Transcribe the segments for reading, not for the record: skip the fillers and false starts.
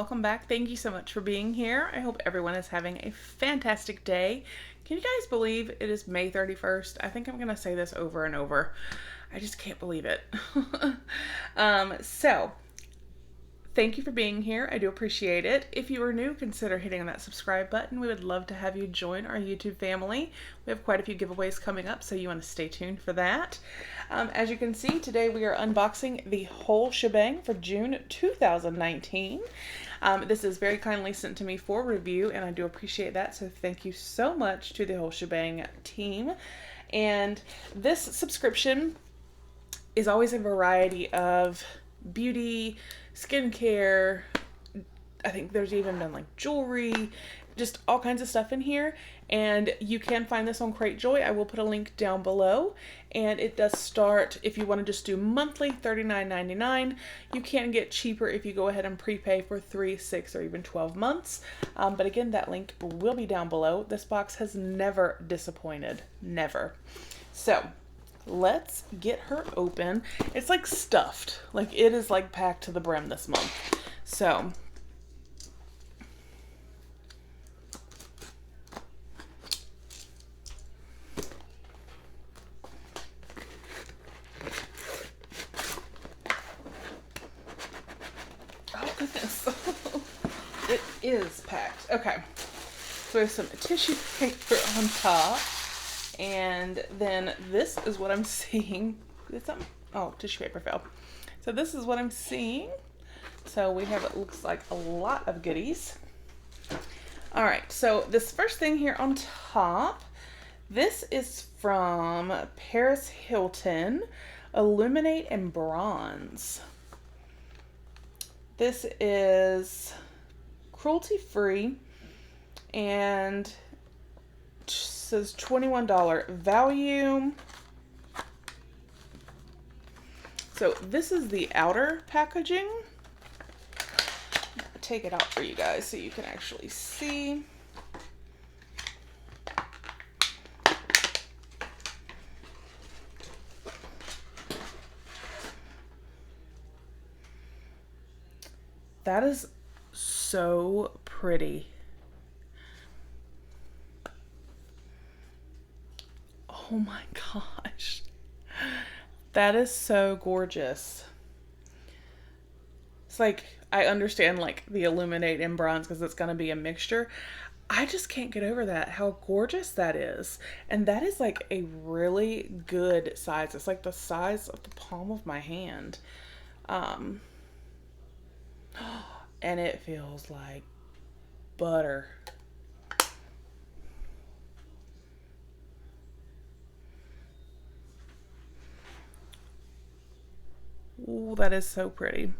welcome back. Thank you so much for being here. I hope everyone is having a fantastic day. Can you guys believe it is May 31st? I think I'm going to say this over and over. I just can't believe it. So, thank you for being here. I do appreciate it. If you are new, consider hitting that subscribe button. We would love to have you join our YouTube family. We have quite a few giveaways coming up, so you want to stay tuned for that. As you can see, today we are unboxing the Whole Sha Bang for June 2019. This is very kindly sent to me for review, and I do appreciate that, so thank you so much to the Whole Sha Bang team. And this subscription is always a variety of beauty, skincare, I think there's even been like jewelry, just all kinds of stuff in here. And you can find this on Crate Joy. I will put a link down below. And it does start, if you want to just do monthly, $39.99. You can get cheaper if you go ahead and prepay for 3, 6, or even 12 months. But again, that link will be down below. This box has never disappointed. Never. So, let's get her open. It's like stuffed. Like it is like packed to the brim this month. So, oh goodness. It is packed. Okay. So there's some tissue paper on top. And then this is what I'm seeing. Did something? Oh, tissue paper fell. So this is what I'm seeing. So we have, it looks like a lot of goodies. All right, so this first thing here on top, this is from Paris Hilton, Illuminate in Bronze. This is cruelty-free and says $21 value. So this is the outer packaging. I'll take it out for you guys so you can actually see. That is so pretty. Oh my gosh, that is so gorgeous. It's like, I understand like the Illuminate in Bronze because it's going to be a mixture. I just can't get over that, how gorgeous that is. And that is like a really good size. It's like the size of the palm of my hand. And it feels like butter. Ooh, that is so pretty.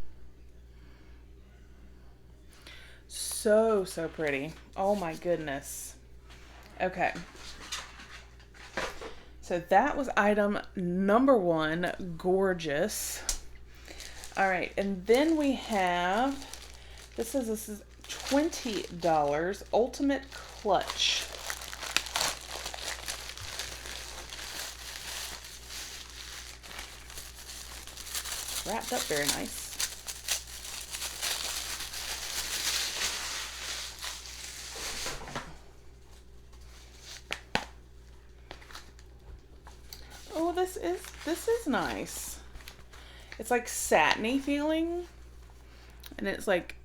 So, so pretty. Oh my goodness. Okay. So that was item number 1. Gorgeous. All right. And then we have, this is $20. Ultimate Clutch. Wrapped up very nice. Oh, this is nice. It's like satiny feeling, and it's like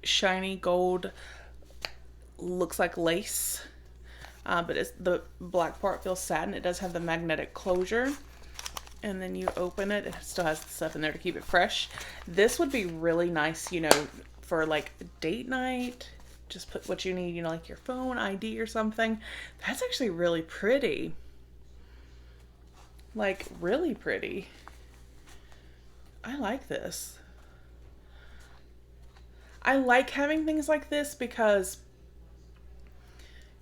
shiny gold. Looks like lace, but it's the black part feels satin. It does have the magnetic closure. And then you open it, it still has the stuff in there to keep it fresh. This would be really nice, you know, for like date night. Just put what you need, you know, like your phone, ID or something. That's actually really pretty. Like, really pretty. I like this. I like having things like this because,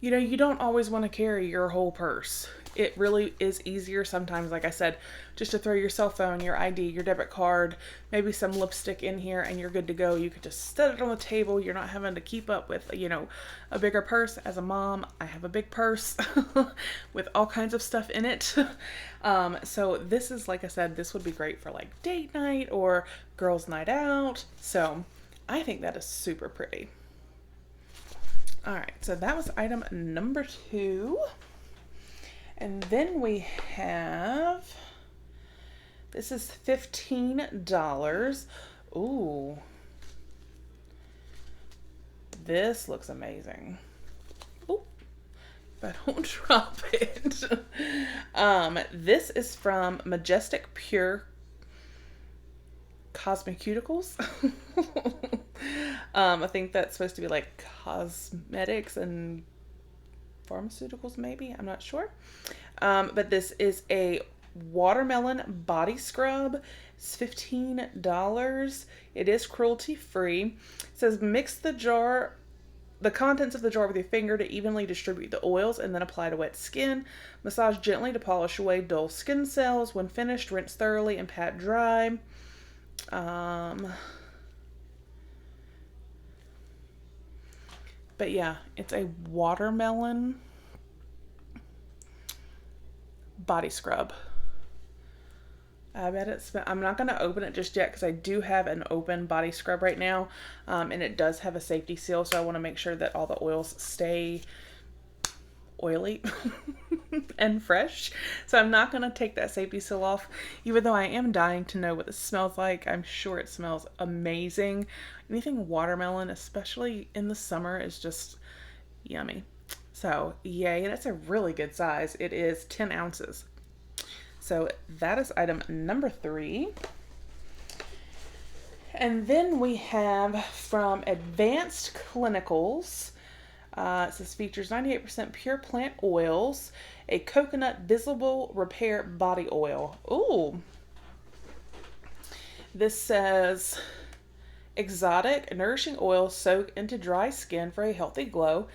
you know, you don't always want to carry your whole purse. It really is easier sometimes, like I said, just to throw your cell phone, your ID, your debit card, maybe some lipstick in here and you're good to go. You could just set it on the table. You're not having to keep up with, you know, a bigger purse. As a mom, I have a big purse with all kinds of stuff in it. So this is, like I said, this would be great for like date night or girls' night out. So I think that is super pretty. All right, so that was item number 2. And then we have, this is $15. Ooh. This looks amazing. Ooh, if I don't drop it. This is from Majestic Pure Cosmeceuticals. I think that's supposed to be like cosmetics and pharmaceuticals, maybe. I'm not sure. But this is a watermelon body scrub. It's $15. It is cruelty free. It says mix the contents of the jar with your finger to evenly distribute the oils and then apply to wet skin. Massage gently to polish away dull skin cells. When finished, rinse thoroughly and pat dry. But yeah, it's a watermelon body scrub. I bet it's, I'm not going to open it just yet because I do have an open body scrub right now. And it does have a safety seal, so I want to make sure that all the oils stay oily and fresh. So I'm not going to take that safety seal off, even though I am dying to know what this smells like. I'm sure it smells amazing. Anything watermelon, especially in the summer, is just yummy. So yay, that's a really good size. It is 10 ounces. So that is item number 3. And then we have from Advanced Clinicals, it says features 98% pure plant oils, a coconut visible repair body oil. Ooh. This says exotic, nourishing oil soak into dry skin for a healthy glow.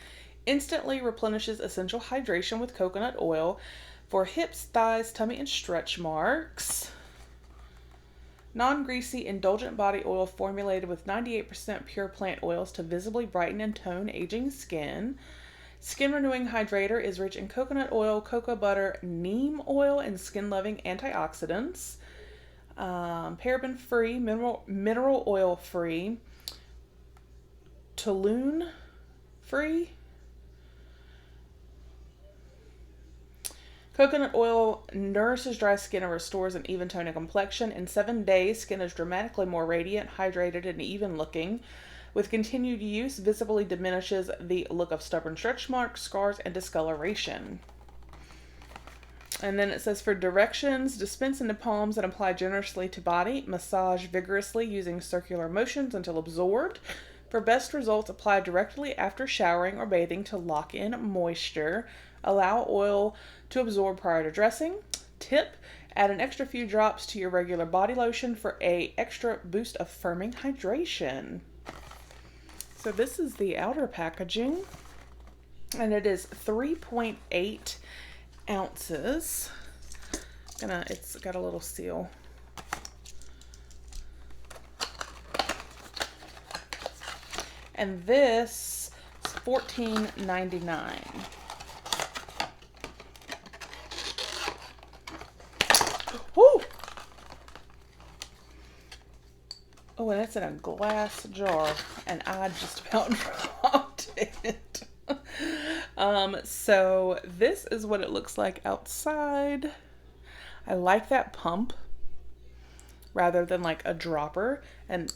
Instantly replenishes essential hydration with coconut oil for hips, thighs, tummy, and stretch marks. Non-greasy, indulgent body oil formulated with 98% pure plant oils to visibly brighten and tone aging skin. Skin renewing hydrator is rich in coconut oil, cocoa butter, neem oil, and skin-loving antioxidants. Paraben-free, mineral oil-free, toluene-free. Coconut oil nourishes dry skin and restores an even tone and complexion. In 7 days, skin is dramatically more radiant, hydrated, and even looking. With continued use, visibly diminishes the look of stubborn stretch marks, scars, and discoloration. And then it says for directions, dispense into palms and apply generously to body. Massage vigorously using circular motions until absorbed. For best results, apply directly after showering or bathing to lock in moisture. Allow oil to absorb prior to dressing. Tip, add an extra few drops to your regular body lotion for an extra boost of firming hydration. So this is the outer packaging, and it is 3.8 ounces. It's got a little seal. And this is $14.99. Woo! Oh, and it's in a glass jar, and I just about dropped it. So this is what it looks like outside. I like that pump rather than like a dropper. And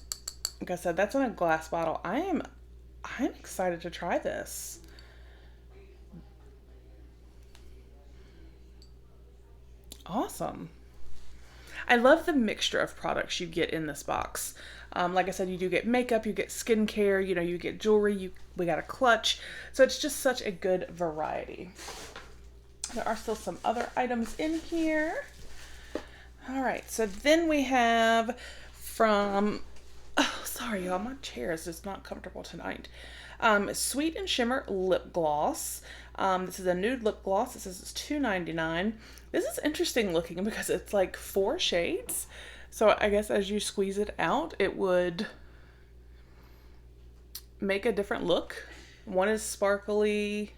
like I said, that's in a glass bottle. I'm excited to try this. Awesome. I love the mixture of products you get in this box. Like I said, you do get makeup, you get skincare, you get jewelry, we got a clutch. So it's just such a good variety. There are still some other items in here. All right, so then we have from, oh, sorry y'all, my chair is just not comfortable tonight. Sweet and Shimmer lip gloss. This is a nude lip gloss. It says it's $2.99. This is interesting looking because it's like 4 shades. So I guess as you squeeze it out, it would make a different look. One is sparkly.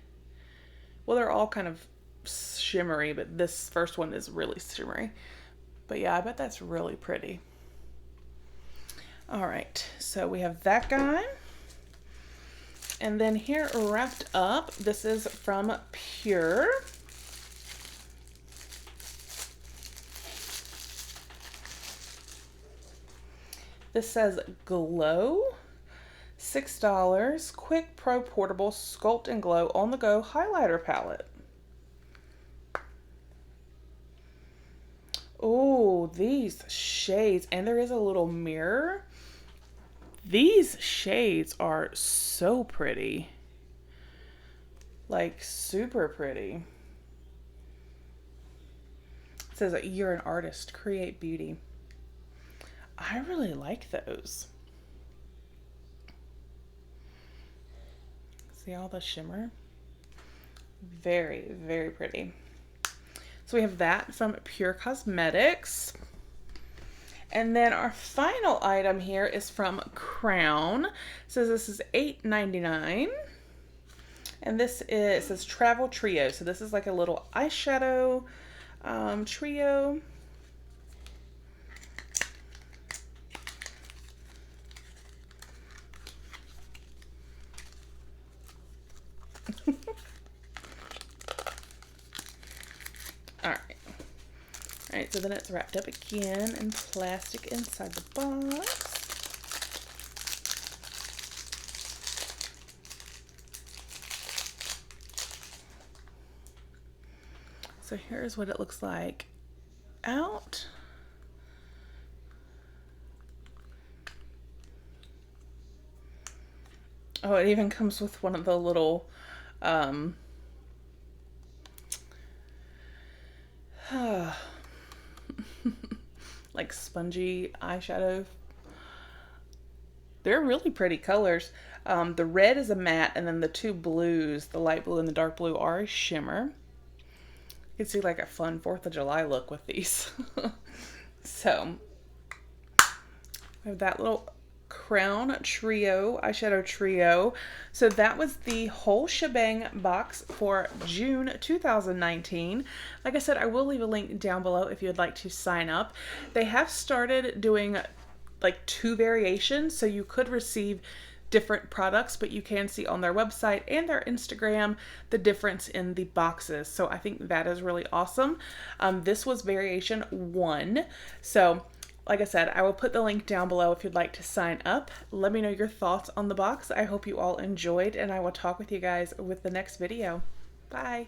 Well, they're all kind of shimmery, but this first one is really shimmery. But yeah, I bet that's really pretty. All right, so we have that guy. And then here wrapped up, this is from Pure. This says Glow, $6, Quick Pro Portable Sculpt and Glow On The Go Highlighter Palette. Oh, these shades, and there is a little mirror. These shades are so pretty. Like, super pretty. It says that you're an artist, create beauty. I really like those. See all the shimmer? Very, very pretty. So we have that from Pure Cosmetics. And then our final item here is from Crown. It says this is $8.99. And this is, it says Travel Trio. So this is like a little eyeshadow trio. Alright, so then it's wrapped up again in plastic inside the box. So here's what it looks like out. Oh, it even comes with one of the little like spongy eyeshadow. They're really pretty colors. The red is a matte, and then the two blues, the light blue and the dark blue, are a shimmer. You can see like a fun 4th of July look with these. So we have that little Crown Trio, eyeshadow trio. So that was the Whole Sha Bang box for June 2019. Like I said, I will leave a link down below if you would like to sign up. They have started doing like 2 variations, so you could receive different products, but you can see on their website and their Instagram the difference in the boxes. So I think that is really awesome. This was variation 1. So like I said, I will put the link down below if you'd like to sign up. Let me know your thoughts on the box. I hope you all enjoyed, and I will talk with you guys with the next video. Bye.